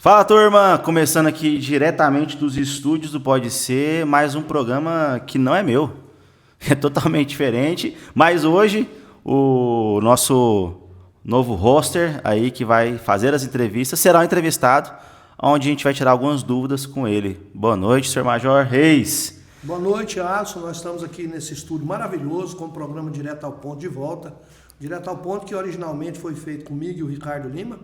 Fala, turma! Começando aqui diretamente dos estúdios do Pode Ser, mais um programa que não é meu, é totalmente diferente, mas hoje o nosso novo roster aí que vai fazer as entrevistas será um entrevistado, onde a gente vai tirar algumas dúvidas com ele. Boa noite, Sr. Major Reis. Boa noite, Alisson. Nós estamos aqui nesse estúdio maravilhoso com o programa Direto ao Ponto de volta. Direto ao Ponto que originalmente foi feito comigo e o Ricardo Lima.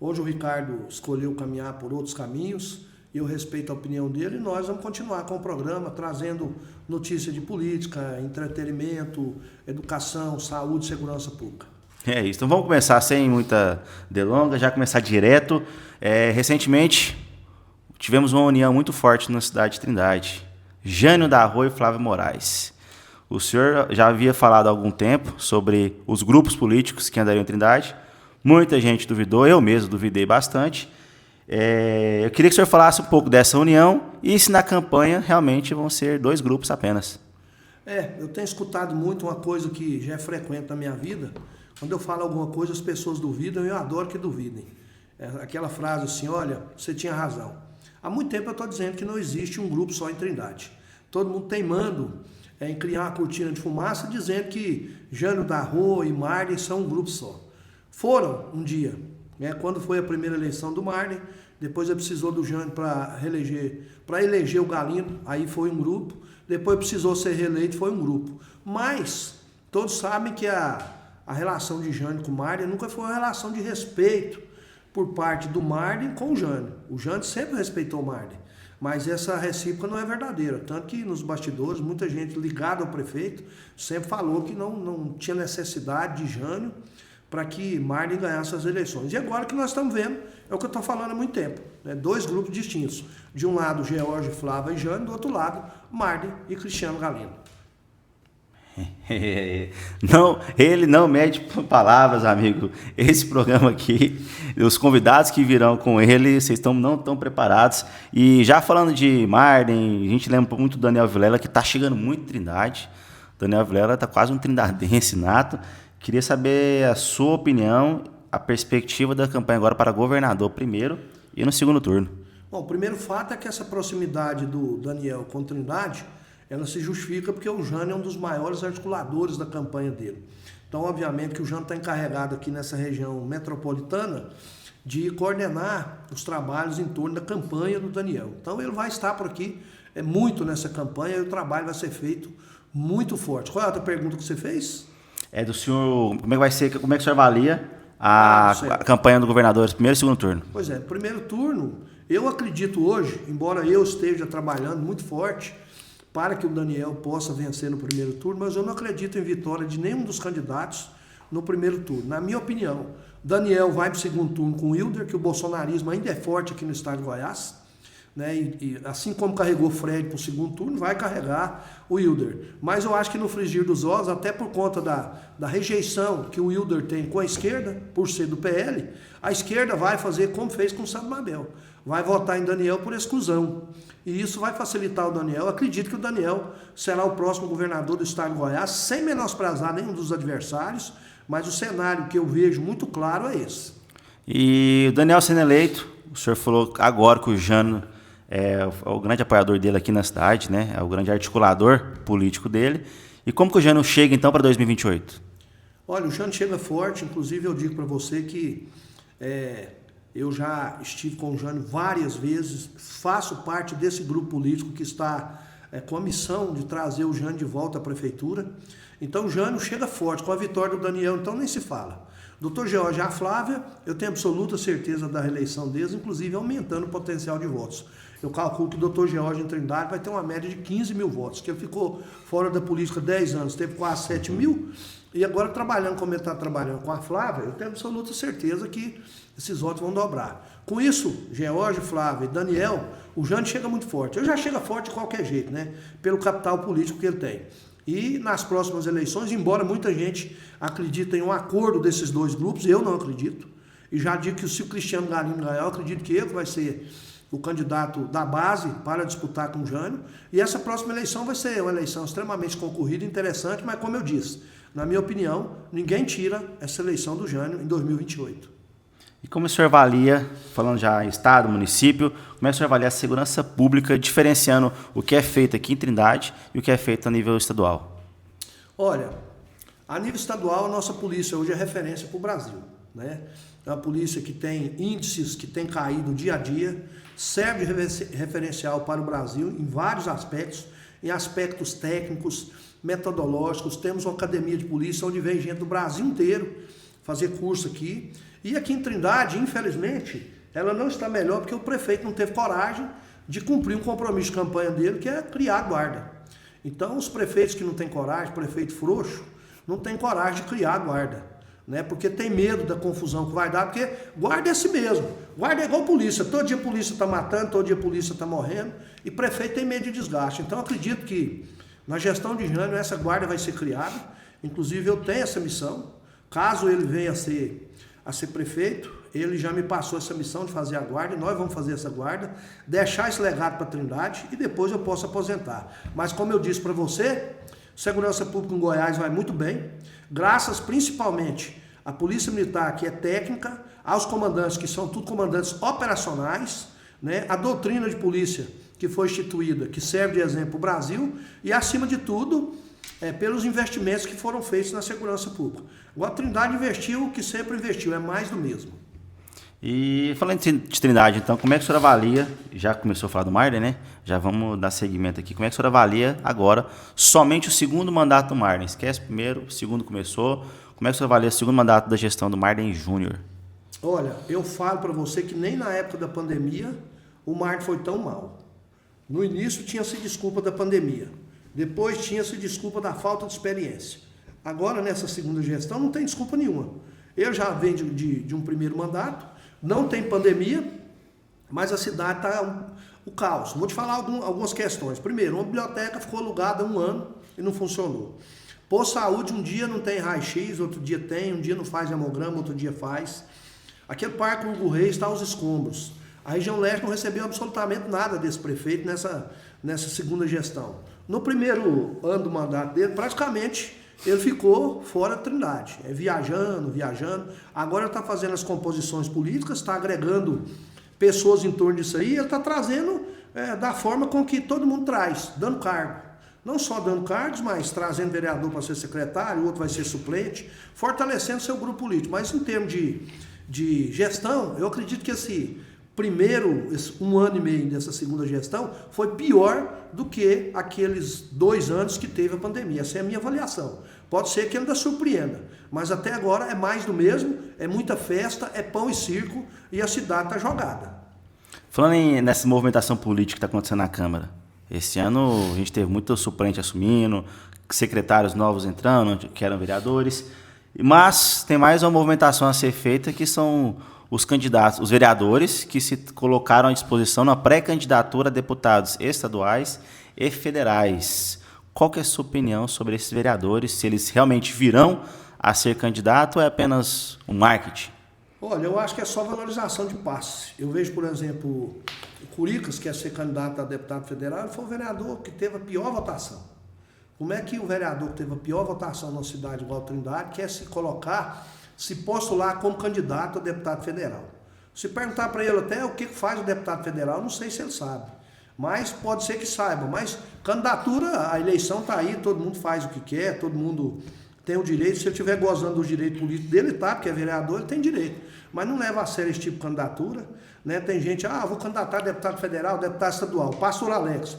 Hoje o Ricardo escolheu caminhar por outros caminhos e eu respeito a opinião dele e nós vamos continuar com o programa trazendo notícia de política, entretenimento, educação, saúde e segurança pública. É isso, então vamos começar sem muita delonga, já começar direto. Recentemente tivemos uma união muito forte na cidade de Trindade, Jânio da Rua e Flávio Moraes. O senhor já havia falado há algum tempo sobre os grupos políticos que andariam em Trindade. Muita gente duvidou, eu mesmo duvidei bastante. Eu queria que o senhor falasse um pouco dessa união e se na campanha realmente vão ser dois grupos apenas. Eu tenho escutado muito uma coisa que já é frequente na minha vida. Quando eu falo alguma coisa, as pessoas duvidam e eu adoro que duvidem. Aquela frase assim, olha, você tinha razão. Há muito tempo eu estou dizendo que não existe um grupo só em Trindade. Todo mundo teimando em criar uma cortina de fumaça dizendo que Jânio da Rua e Marley são um grupo só. Foram um dia, quando foi a primeira eleição do Marley, depois ele precisou do Jânio para eleger o Galindo, aí foi um grupo, depois precisou ser reeleito, foi um grupo. Mas todos sabem que a relação de Jânio com o Marley nunca foi uma relação de respeito por parte do Marley com o Jânio. O Jânio sempre respeitou o Marley, mas essa recíproca não é verdadeira. Tanto que nos bastidores, muita gente ligada ao prefeito sempre falou que não tinha necessidade de Jânio para que Marley ganhasse as eleições. E agora que nós estamos vendo, é o que eu estou falando há muito tempo, dois grupos distintos. De um lado, George, Flávia e Jânio, do outro lado, Marley e Cristiano Galindo. Não, ele não mede palavras, amigo. Esse programa aqui, os convidados que virão com ele, vocês não estão preparados. E já falando de Marley, a gente lembra muito do Daniel Vilela, que está chegando muito em Trindade. Daniel Vilela está quase um trindadense nato. Queria saber a sua opinião, a perspectiva da campanha agora para governador primeiro e no segundo turno. Bom, o primeiro fato é que essa proximidade do Daniel com Trindade, ela se justifica porque o Jânio é um dos maiores articuladores da campanha dele. Então, obviamente que o Jânio está encarregado aqui nessa região metropolitana de coordenar os trabalhos em torno da campanha do Daniel. Então, ele vai estar por aqui muito nessa campanha e o trabalho vai ser feito muito forte. Qual é a outra pergunta que você fez? É do senhor, como é que vai ser, como é que o senhor avalia a campanha do governador, primeiro e segundo turno? Pois é, primeiro turno, eu acredito hoje, embora eu esteja trabalhando muito forte para que o Daniel possa vencer no primeiro turno, mas eu não acredito em vitória de nenhum dos candidatos no primeiro turno. Na minha opinião, Daniel vai para o segundo turno com o Wilder, que o bolsonarismo ainda é forte aqui no estado de Goiás. E assim como carregou o Fred para o segundo turno, vai carregar o Wilder. Mas eu acho que no frigir dos ovos, até por conta da rejeição que o Wilder tem com a esquerda, por ser do PL, a esquerda vai fazer como fez com o Santo Mabel. Vai votar em Daniel por exclusão. E isso vai facilitar o Daniel. Eu acredito que o Daniel será o próximo governador do estado de Goiás, sem menosprezar nenhum dos adversários, mas o cenário que eu vejo muito claro é esse. E o Daniel sendo eleito, o senhor falou agora que o Jânio é o grande apoiador dele aqui na cidade, é o grande articulador político dele. E como que o Jânio chega, então, para 2028? Olha, o Jânio chega forte. Inclusive, eu digo para você que eu já estive com o Jânio várias vezes, faço parte desse grupo político que está com a missão de trazer o Jânio de volta à prefeitura. Então, o Jânio chega forte. Com a vitória do Daniel, então, nem se fala. Dr. George e a Flávia, eu tenho absoluta certeza da reeleição deles, inclusive aumentando o potencial de votos. Eu calculo que o Dr. George em Trindade vai ter uma média de 15 mil votos, que ele ficou fora da política 10 anos, teve quase 7 mil, e agora trabalhando como ele está trabalhando com a Flávia, eu tenho absoluta certeza que esses votos vão dobrar. Com isso, George, Flávia e Daniel, o Jânio chega muito forte. Ele já chega forte de qualquer jeito, pelo capital político que ele tem. E nas próximas eleições, embora muita gente acredite em um acordo desses dois grupos, eu não acredito. E já digo que se o Cristiano Galindo ganhar, eu acredito que ele vai ser o candidato da base para disputar com o Jânio. E essa próxima eleição vai ser uma eleição extremamente concorrida, interessante, mas como eu disse, na minha opinião, ninguém tira essa eleição do Jânio em 2028. E como o senhor avalia, falando já em estado, município, como é que o senhor avalia a segurança pública, diferenciando o que é feito aqui em Trindade e o que é feito a nível estadual? Olha, a nível estadual, a nossa polícia hoje é referência para o Brasil, né? É uma polícia que tem índices que tem caído dia a dia, serve de referencial para o Brasil em vários aspectos, em aspectos técnicos, metodológicos. Temos uma academia de polícia onde vem gente do Brasil inteiro fazer curso aqui. E aqui em Trindade, infelizmente, ela não está melhor porque o prefeito não teve coragem de cumprir um compromisso de campanha dele, que é criar a guarda. Então, os prefeitos que não têm coragem, prefeito frouxo, não tem coragem de criar a guarda, né? Porque tem medo da confusão que vai dar, porque guarda é assim mesmo. Guarda é igual polícia. Todo dia a polícia está matando, todo dia a polícia está morrendo, e prefeito tem medo de desgaste. Então, acredito que na gestão de Jânio essa guarda vai ser criada. Inclusive, eu tenho essa missão. Caso ele venha a ser prefeito, ele já me passou essa missão de fazer a guarda, e nós vamos fazer essa guarda, deixar esse legado para Trindade e depois eu posso aposentar. Mas como eu disse para você, segurança pública em Goiás vai muito bem, graças principalmente à Polícia Militar, que é técnica, aos comandantes, que são tudo comandantes operacionais, né? A doutrina de polícia que foi instituída, que serve de exemplo para o Brasil, e acima de tudo, pelos investimentos que foram feitos na segurança pública. Agora, a Trindade investiu o que sempre investiu, é mais do mesmo. E falando de Trindade, então, como é que o senhor avalia, já começou a falar do Marden, né? Já vamos dar seguimento aqui. Como é que o senhor avalia agora somente o segundo mandato do Marden? Esquece o primeiro, o segundo começou. Como é que o senhor avalia o segundo mandato da gestão do Marden Júnior? Olha, eu falo para você que nem na época da pandemia o Marden foi tão mal. No início tinha-se desculpa da pandemia. Depois tinha-se desculpa da falta de experiência. Agora, nessa segunda gestão, não tem desculpa nenhuma. Ele já vem de um primeiro mandato, não tem pandemia, mas a cidade está o caos. Vou te falar algumas questões. Primeiro, uma biblioteca ficou alugada há 1 ano e não funcionou. Posto de saúde, um dia não tem raio-x, outro dia tem, um dia não faz hemograma, outro dia faz. Aquele parque Hugo Reis está aos escombros. A região leste não recebeu absolutamente nada desse prefeito nessa segunda gestão. No primeiro ano do mandato dele, praticamente, ele ficou fora da Trindade, viajando. Agora está fazendo as composições políticas, está agregando pessoas em torno disso aí, ele está trazendo da forma com que todo mundo traz, dando cargo. Não só dando cargos, mas trazendo vereador para ser secretário, outro vai ser suplente, fortalecendo seu grupo político. Mas em termos de gestão, eu acredito que esse 1 ano e meio dessa segunda gestão foi pior do que aqueles 2 anos que teve a pandemia. Essa é a minha avaliação. Pode ser que ainda surpreenda, mas até agora é mais do mesmo, é muita festa, é pão e circo e a cidade está jogada. Falando nessa movimentação política que está acontecendo na Câmara, esse ano a gente teve muito suplente assumindo, secretários novos entrando, que eram vereadores, mas tem mais uma movimentação a ser feita, que são os candidatos, os vereadores que se colocaram à disposição na pré-candidatura a deputados estaduais e federais. Qual que é a sua opinião sobre esses vereadores? Se eles realmente virão a ser candidato ou é apenas um marketing? Olha, eu acho que é só valorização de passe. Eu vejo, por exemplo, o Curicas, que quer ser candidato a deputado federal, foi o vereador que teve a pior votação. Como é que o vereador que teve a pior votação numa cidade igual a Trindade quer se postular como candidato a deputado federal? Se perguntar para ele até o que faz o deputado federal, não sei se ele sabe. Mas pode ser que saiba. Mas candidatura, a eleição está aí, todo mundo faz o que quer, todo mundo tem o direito. Se ele estiver gozando dos direitos políticos dele, tá, porque é vereador, ele tem direito. Mas não leva a sério esse tipo de candidatura, né? Tem gente, vou candidatar a deputado federal, deputado estadual. Pastor Alex,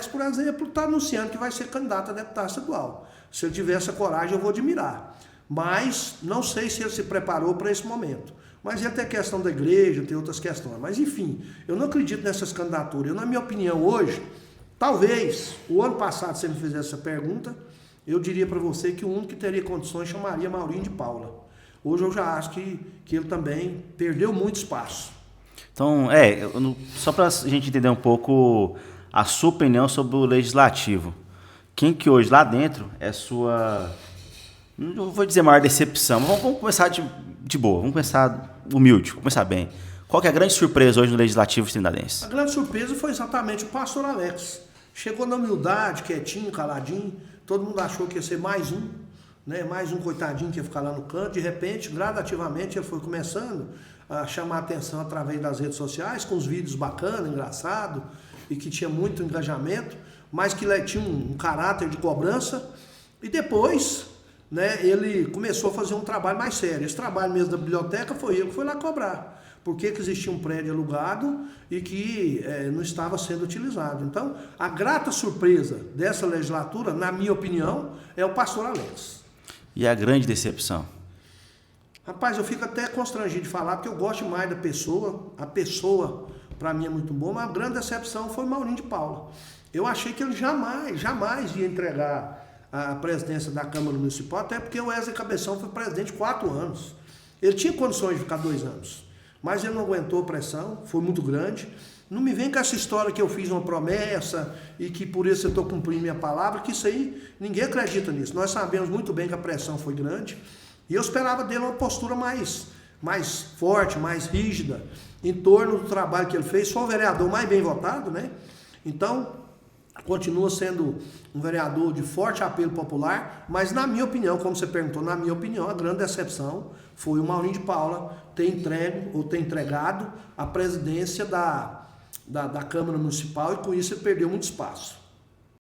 por exemplo, está anunciando que vai ser candidato a deputado estadual. Se ele tiver essa coragem, eu vou admirar. Mas não sei se ele se preparou para esse momento. Mas ele tem a questão da igreja, tem outras questões. Mas, enfim, eu não acredito nessas candidaturas. Eu, na minha opinião, hoje, talvez, o ano passado, se você me fizesse essa pergunta, eu diria para você que o único que teria condições chamaria Maurinho de Paula. Hoje eu já acho que ele também perdeu muito espaço. Então, só para a gente entender um pouco a sua opinião sobre o legislativo. Quem que hoje lá dentro é sua... Não vou dizer maior decepção, mas vamos começar de boa, vamos começar humilde, vamos começar bem. Qual que é a grande surpresa hoje no Legislativo Trindadense? A grande surpresa foi exatamente o pastor Alex. Chegou na humildade, quietinho, caladinho, todo mundo achou que ia ser mais um, né? Mais um coitadinho que ia ficar lá no canto. De repente, gradativamente, ele foi começando a chamar a atenção através das redes sociais, com os vídeos bacanas, engraçados, e que tinha muito engajamento, mas que tinha um caráter de cobrança. E depois, né, ele começou a fazer um trabalho mais sério. Esse trabalho mesmo da biblioteca foi ele que foi lá cobrar. Por que existia um prédio alugado e que não estava sendo utilizado. Então, a grata surpresa dessa legislatura, na minha opinião, é o pastor Alex. E a grande decepção? Rapaz, eu fico até constrangido de falar, porque eu gosto mais da pessoa. A pessoa, para mim, é muito boa, mas a grande decepção foi o Maurinho de Paula. Eu achei que ele jamais ia entregar a presidência da Câmara Municipal, até porque o Wesley Cabeção foi presidente 4 anos. Ele tinha condições de ficar 2 anos, mas ele não aguentou a pressão, foi muito grande. Não me vem com essa história que eu fiz uma promessa e que por isso eu estou cumprindo minha palavra, que isso aí, ninguém acredita nisso. Nós sabemos muito bem que a pressão foi grande e eu esperava dele uma postura mais forte, mais rígida, em torno do trabalho que ele fez. Foi o vereador mais bem votado, né? Então, continua sendo um vereador de forte apelo popular, mas na minha opinião, como você perguntou, na minha opinião, a grande decepção foi o Maurinho de Paula ter entregado a presidência da Câmara Municipal e com isso ele perdeu muito espaço.